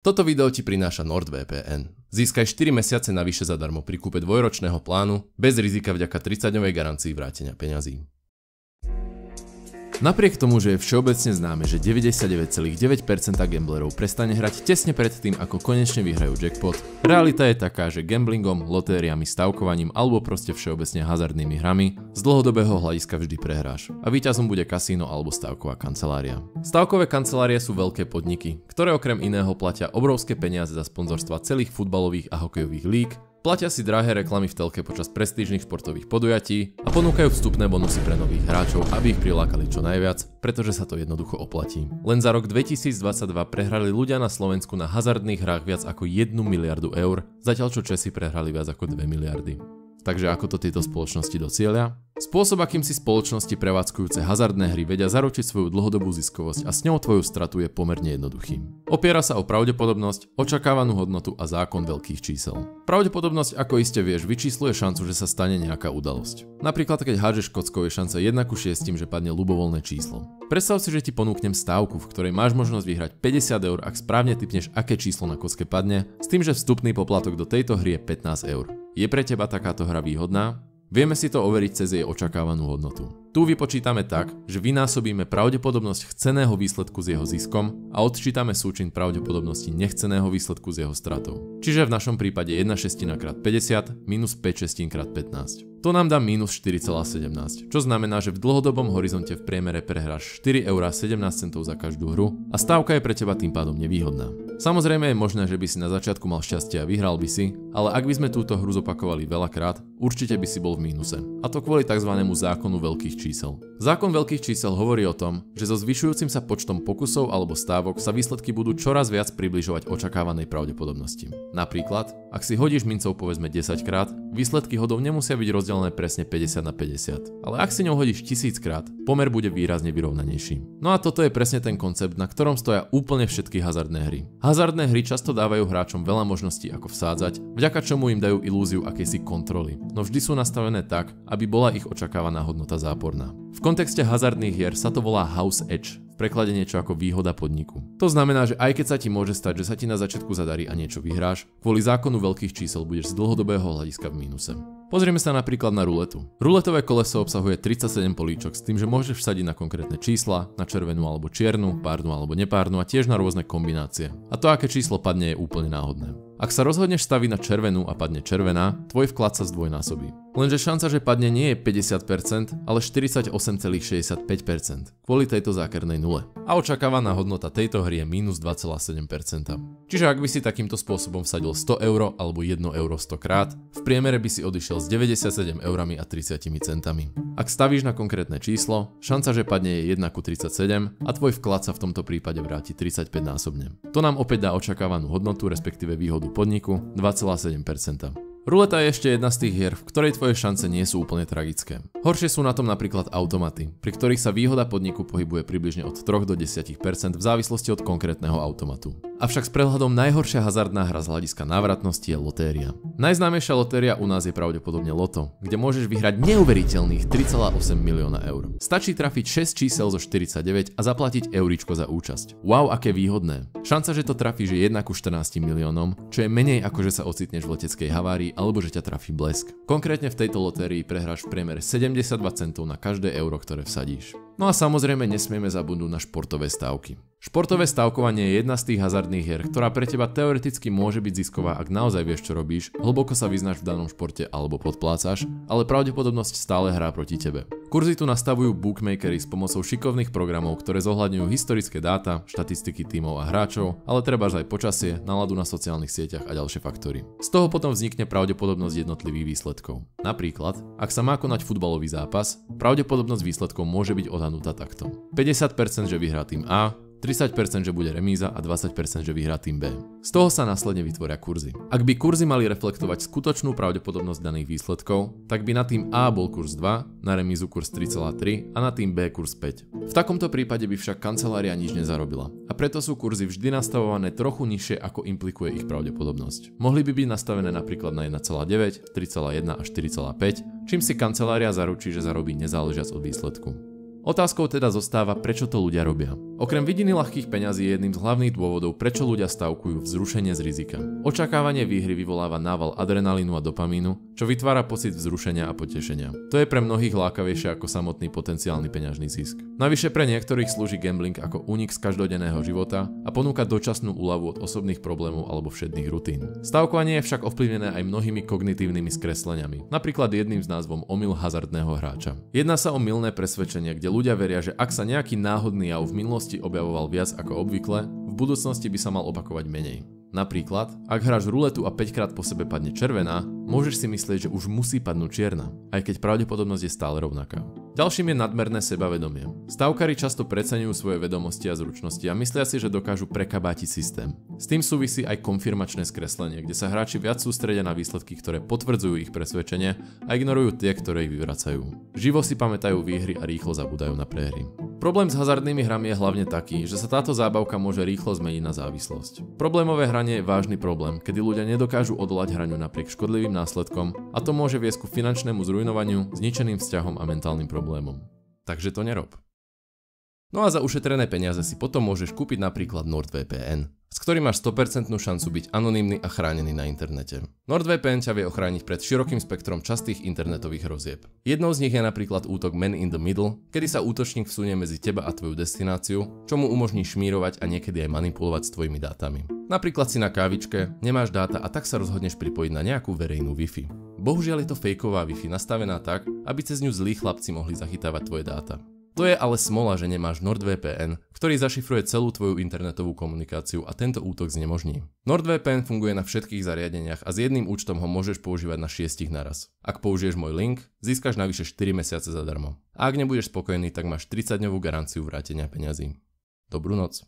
Toto video ti prináša NordVPN. Získaj 4 mesiace navyše zadarmo pri kúpe dvojročného plánu bez rizika vďaka 30-dňovej garancii vrátenia peňazí. Napriek tomu, že je všeobecne známe, že 99,9% gamblerov prestane hrať tesne pred tým, ako konečne vyhrajú jackpot, realita je taká, že gamblingom, lotériami, stavkovaním alebo proste všeobecne hazardnými hrami z dlhodobého hľadiska vždy prehráš a víťazom bude kasíno alebo stavková kancelária. Stavkové kancelárie sú veľké podniky, ktoré okrem iného platia obrovské peniaze za sponzorstva celých futbalových a hokejových líg, platia si drahé reklamy v telke počas prestížnych športových podujatí a ponúkajú vstupné bonusy pre nových hráčov, aby ich prilákali čo najviac, pretože sa to jednoducho oplatí. Len za rok 2022 prehrali ľudia na Slovensku na hazardných hrách viac ako 1 miliardu eur, zatiaľ čo Česi prehrali viac ako 2 miliardy. Takže ako to tieto spoločnosti docielia? Spôsob, akým si spoločnosti prevádzkujúce hazardné hry vedia zaručiť svoju dlhodobú ziskovosť a s ňou tvoju stratu je pomerne jednoduchý. Opiera sa o pravdepodobnosť, očakávanú hodnotu a zákon veľkých čísel. Pravdepodobnosť, ako iste vieš, vyčísluje šancu, že sa stane nejaká udalosť. Napríklad, keď hádžeš kockou, je šanca 1:6, že padne ľubovoľné číslo. Predstav si, že ti ponúknem stávku, v ktorej máš možnosť vyhrať 50 eur, ak správne tipneš, aké číslo na kocke padne, s tým, že vstupný poplatok do tejto hry je 15 eur. Je pre teba takáto hra výhodná? Vieme si to overiť cez jej očakávanú hodnotu. Tu vypočítame tak, že vynásobíme pravdepodobnosť chceného výsledku s jeho ziskom a odčítame súčin pravdepodobnosti nechceného výsledku s jeho stratou. Čiže v našom prípade 1/6 x 50 minus 5/6 x 15. To nám dá minus 4,17, čo znamená, že v dlhodobom horizonte v priemere prehráš 4,17 € za každú hru a stávka je pre teba tým pádom nevýhodná. Samozrejme je možné, že by si na začiatku mal šťastie a vyhral by si, ale ak by sme túto hru zopakovali veľakrát, určite by si bol v mínuse. A to kvôli tzv. Zákonu veľkých čísel. Zákon veľkých čísel hovorí o tom, že so zvyšujúcim sa počtom pokusov alebo stávok sa výsledky budú čoraz viac približovať očakávanej pravdepodobnosti. Napríklad, ak si hodíš mincov povedzme 10 krát, výsledky hodov nemusia byť rozdelené presne 50/50, ale ak si ňou hodíš 1000 krát, pomer bude výrazne vyrovnanejší. No a toto je presne ten koncept, na ktorom stoja úplne všetky hazardné hry. Hazardné hry často dávajú hráčom veľa možností ako vsádzať, vďaka čomu im dajú ilúziu akejsi kontroly, no vždy sú nastavené tak, aby bola ich očakávaná hodnota záporná. V kontexte hazardných hier sa to volá house edge, v preklade niečo ako výhoda podniku. To znamená, že aj keď sa ti môže stať, že sa ti na začiatku zadarí a niečo vyhráš, kvôli zákonu veľkých čísel budeš z dlhodobého hľadiska v mínuse. Pozrieme sa napríklad na ruletu. Ruletové koleso obsahuje 37 políčok s tým, že môžeš vsadiť na konkrétne čísla, na červenú alebo čiernu, párnu alebo nepárnu a tiež na rôzne kombinácie. A to, aké číslo padne, je úplne náhodné. Ak sa rozhodneš staviť na červenú a padne červená, tvoj vklad sa zdvojnásobí. Lenže šanca, že padne nie je 50%, ale 48,65% kvôli tejto zákernej nule. A očakávaná hodnota tejto hry je minus 2,7%. Čiže ak by si takýmto spôsobom vsadil 100 € alebo 1 € 100 krát, v priemere by si odišiel s 97 eurami a 30 centami. Ak stavíš na konkrétne číslo, šanca, že padne je 1:37 a tvoj vklad sa v tomto prípade vráti 35 násobne. To nám opäť dá očakávanú hodnotu, respektíve výhodu podniku 2,7%. Ruleta je ešte jedna z tých hier, v ktorej tvoje šance nie sú úplne tragické. Horšie sú na tom napríklad automaty, pri ktorých sa výhoda podniku pohybuje približne od 3 do 10% v závislosti od konkrétneho automatu. Avšak s prehľadom najhoršia hazardná hra z hľadiska návratnosti je lotéria. Najznámejšia lotéria u nás je pravdepodobne Loto, kde môžeš vyhrať neuveriteľných 3,8 milióna eur. Stačí trafiť 6 čísel zo 49 a zaplatiť euričko za účasť. Wow, aké výhodné. Šanca, že to trafíš je 1:14 miliónom, čo je menej ako že sa ocitneš v leteckej havárii alebo že ťa trafí blesk. Konkrétne v tejto lotérii prehráš v priemere 72 centov na každé euro, ktoré vsadíš. No a samozrejme nesmieme zabudnúť na športové stávky. Športové stávkovanie je jedna z tých hazardných hier, ktorá pre teba teoreticky môže byť zisková, ak naozaj vieš, čo robíš, hlboko sa vyznáš v danom športe alebo podplácaš, ale pravdepodobnosť stále hrá proti tebe. Kurzy tu nastavujú bookmakery s pomocou šikovných programov, ktoré zohľadňujú historické dáta, štatistiky tímov a hráčov, ale trebárs aj počasie, náladu na sociálnych sieťach a ďalšie faktory. Z toho potom vznikne pravdepodobnosť jednotlivých výsledkov. Napríklad, ak sa má konať futbalový zápas, pravdepodobnosť výsledkov môže byť odhadnutá takto. 50%, že vyhrá tým A, 30%, že bude remíza a 20%, že vyhrá tým B. Z toho sa následne vytvoria kurzy. Ak by kurzy mali reflektovať skutočnú pravdepodobnosť daných výsledkov, tak by na tým A bol kurz 2, na remízu kurz 3,3 a na tým B kurz 5. V takomto prípade by však kancelária nič nezarobila. A preto sú kurzy vždy nastavované trochu nižšie, ako implikuje ich pravdepodobnosť. Mohli by byť nastavené napríklad na 1,9, 3,1 a 4,5, čím si kancelária zaručí, že zarobí nezáležiac od výsledku. Otázkou teda zostáva, prečo to ľudia robia. Okrem vidiny ľahkých peňazí je jedným z hlavných dôvodov, prečo ľudia stavkujú vzrušenie z rizika. Očakávanie výhry vyvoláva nával adrenalínu a dopamínu, čo vytvára pocit vzrušenia a potešenia. To je pre mnohých lákavejšie ako samotný potenciálny peňažný zisk. Navyše pre niektorých slúži gambling ako únik z každodenného života a ponúka dočasnú úľavu od osobných problémov alebo všedných rutín. Stavkovanie je však ovplyvnené aj mnohými kognitívnymi skresleniami, napríklad jedným z názvom omyl hazardného hráča. Jedná sa o mylné presvedčenie, kde ľudia veria, že ak sa nejaký náhodný jav v minulosti objavoval viac ako obvykle, v budúcnosti by sa mal opakovať menej. Napríklad, ak hráš ruletu a 5 krát po sebe padne červená, môžeš si myslieť, že už musí padnúť čierna, aj keď pravdepodobnosť je stále rovnaká. Ďalším je nadmerné sebavedomie. Stavkári často preceňujú svoje vedomosti a zručnosti a myslia si, že dokážu prekabátiť systém. S tým súvisí aj konfirmačné skreslenie, kde sa hráči viac sústredia na výsledky, ktoré potvrdzujú ich presvedčenie a ignorujú tie, ktoré ich vyvracajú. Živo si pamätajú výhry a rýchlo zabúdajú na prehry. Problém s hazardnými hrami je hlavne taký, že sa táto zábavka môže rýchlo zmeniť na závislosť. Problémové hranie je vážny problém, kedy ľudia nedokážu odolať hraniu napriek škodlivým následkom a to môže viesť ku finančnému zrujnovaniu, zničeným vzťahom a mentálnym problémom. Takže to nerob. No a za ušetrené peniaze si potom môžeš kúpiť napríklad NordVPN, s ktorým máš 100% šancu byť anonymný a chránený na internete. NordVPN ťa vie ochrániť pred širokým spektrom častých internetových hrozieb. Jednou z nich je napríklad útok Man in the Middle, kedy sa útočník vsunie medzi teba a tvoju destináciu, čo mu umožní šmírovať a niekedy aj manipulovať s tvojimi dátami. Napríklad si na kávičke, nemáš dáta a tak sa rozhodneš pripojiť na nejakú verejnú Wi-Fi. Bohužiaľ je to fejková Wi-Fi nastavená tak, aby cez ňu zlí chlapci mohli zachytávať tvoje dáta. To je ale smola, že nemáš NordVPN, ktorý zašifruje celú tvoju internetovú komunikáciu a tento útok znemožní. NordVPN funguje na všetkých zariadeniach a s jedným účtom ho môžeš používať na 6 naraz. Ak použiješ môj link, získaš navyše 4 mesiace zadarmo. A ak nebudeš spokojný, tak máš 30-dňovú garanciu vrátenia peňazí. Dobrú noc.